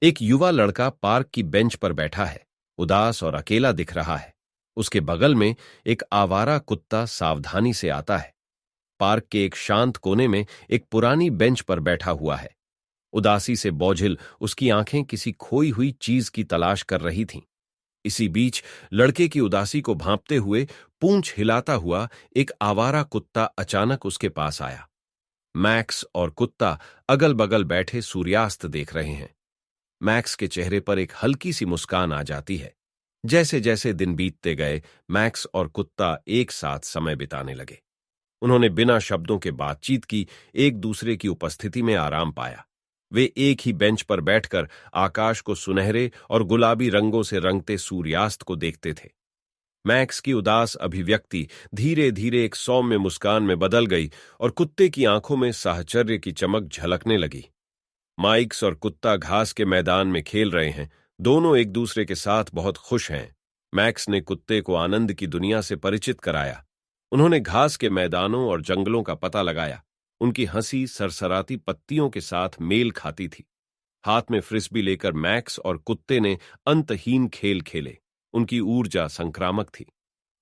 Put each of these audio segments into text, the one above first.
एक युवा लड़का पार्क की बेंच पर बैठा है, उदास और अकेला दिख रहा है। उसके बगल में एक आवारा कुत्ता सावधानी से आता है। पार्क के एक शांत कोने में एक पुरानी बेंच पर बैठा हुआ है। उदासी से बोझिल उसकी आंखें किसी खोई हुई चीज की तलाश कर रही थीं। इसी बीच लड़के की उदासी को भांपते हुए पूंछ हिलाता हुआ एक आवारा कुत्ता अचानक उसके पास आया। मैक्स और कुत्ता अगल बगल बैठे सूर्यास्त देख रहे हैं। मैक्स के चेहरे पर एक हल्की सी मुस्कान आ जाती है। जैसे जैसे दिन बीतते गए, मैक्स और कुत्ता एक साथ समय बिताने लगे। उन्होंने बिना शब्दों के बातचीत की, एक दूसरे की उपस्थिति में आराम पाया। वे एक ही बेंच पर बैठकर आकाश को सुनहरे और गुलाबी रंगों से रंगते सूर्यास्त को देखते थे। मैक्स की उदास अभिव्यक्ति धीरे धीरे एक सौम्य मुस्कान में बदल गई और कुत्ते की आंखों में साहचर्य की चमक झलकने लगी। माइक्स और कुत्ता घास के मैदान में खेल रहे हैं। दोनों एक दूसरे के साथ बहुत खुश हैं। मैक्स ने कुत्ते को आनंद की दुनिया से परिचित कराया। उन्होंने घास के मैदानों और जंगलों का पता लगाया। उनकी हंसी सरसराती पत्तियों के साथ मेल खाती थी। हाथ में फ्रिस्बी लेकर मैक्स और कुत्ते ने अंतहीन खेल खेले। उनकी ऊर्जा संक्रामक थी।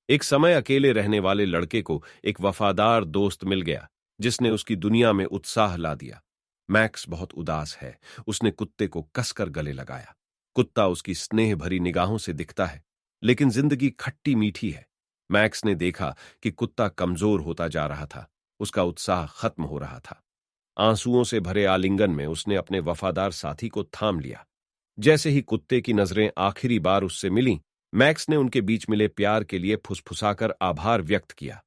एक समय अकेले रहने वाले लड़के को एक वफादार दोस्त मिल गया, जिसने उसकी दुनिया में उत्साह ला दिया। मैक्स बहुत उदास है। उसने कुत्ते को कसकर गले लगाया। कुत्ता उसकी स्नेह भरी निगाहों से दिखता है, लेकिन जिंदगी खट्टी मीठी है। मैक्स ने देखा कि कुत्ता कमजोर होता जा रहा था। उसका उत्साह खत्म हो रहा था। आंसुओं से भरे आलिंगन में उसने अपने वफादार साथी को थाम लिया। जैसे ही कुत्ते की नजरें आखिरी बार उससे मिलीं, मैक्स ने उनके बीच मिले प्यार के लिए फुसफुसाकर आभार व्यक्त किया।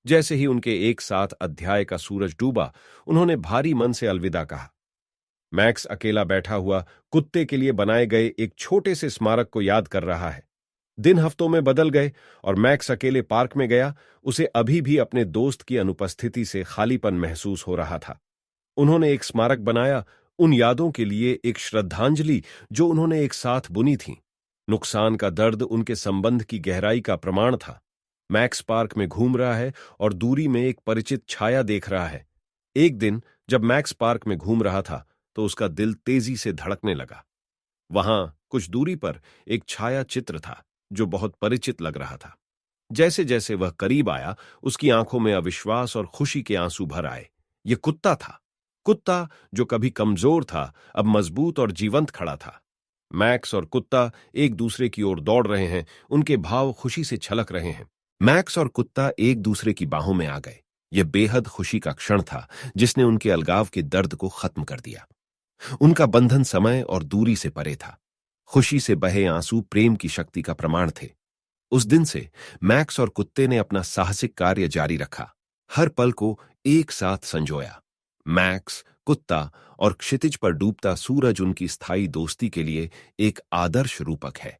जैसे ही उनके एक साथ अध्याय का सूरज डूबा, उन्होंने भारी मन से अलविदा कहा। मैक्स अकेला बैठा हुआ कुत्ते के लिए बनाए गए एक छोटे से स्मारक को याद कर रहा है। दिन हफ्तों में बदल गए और मैक्स अकेले पार्क में गया। उसे अभी भी अपने दोस्त की अनुपस्थिति से खालीपन महसूस हो रहा था। उन्होंने एक स्मारक बनाया, उन यादों के लिए एक श्रद्धांजलि जो उन्होंने एक साथ बुनी थी। नुकसान का दर्द उनके संबंध की गहराई का प्रमाण था। मैक्स पार्क में घूम रहा है और दूरी में एक परिचित छाया देख रहा है। एक दिन जब मैक्स पार्क में घूम रहा था, तो उसका दिल तेजी से धड़कने लगा। वहां कुछ दूरी पर एक छाया चित्र था जो बहुत परिचित लग रहा था। जैसे जैसे वह करीब आया, उसकी आंखों में अविश्वास और खुशी के आंसू भर आए। यह कुत्ता था। कुत्ता जो कभी कमजोर था, अब मजबूत और जीवंत खड़ा था। मैक्स और कुत्ता एक दूसरे की ओर दौड़ रहे हैं। उनके भाव खुशी से छलक रहे हैं। मैक्स और कुत्ता एक दूसरे की बाहों में आ गए। यह बेहद खुशी का क्षण था, जिसने उनके अलगाव के दर्द को खत्म कर दिया। उनका बंधन समय और दूरी से परे था। खुशी से बहे आंसू प्रेम की शक्ति का प्रमाण थे। उस दिन से मैक्स और कुत्ते ने अपना साहसिक कार्य जारी रखा। हर पल को एक साथ संजोया। मैक्स, कुत्ता और क्षितिज पर डूबता सूरज उनकी स्थायी दोस्ती के लिए एक आदर्श रूपक है।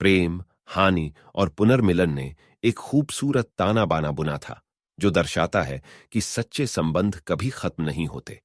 प्रेम, हानि और पुनर्मिलन ने एक खूबसूरत ताना बाना बुना था, जो दर्शाता है कि सच्चे संबंध कभी खत्म नहीं होते।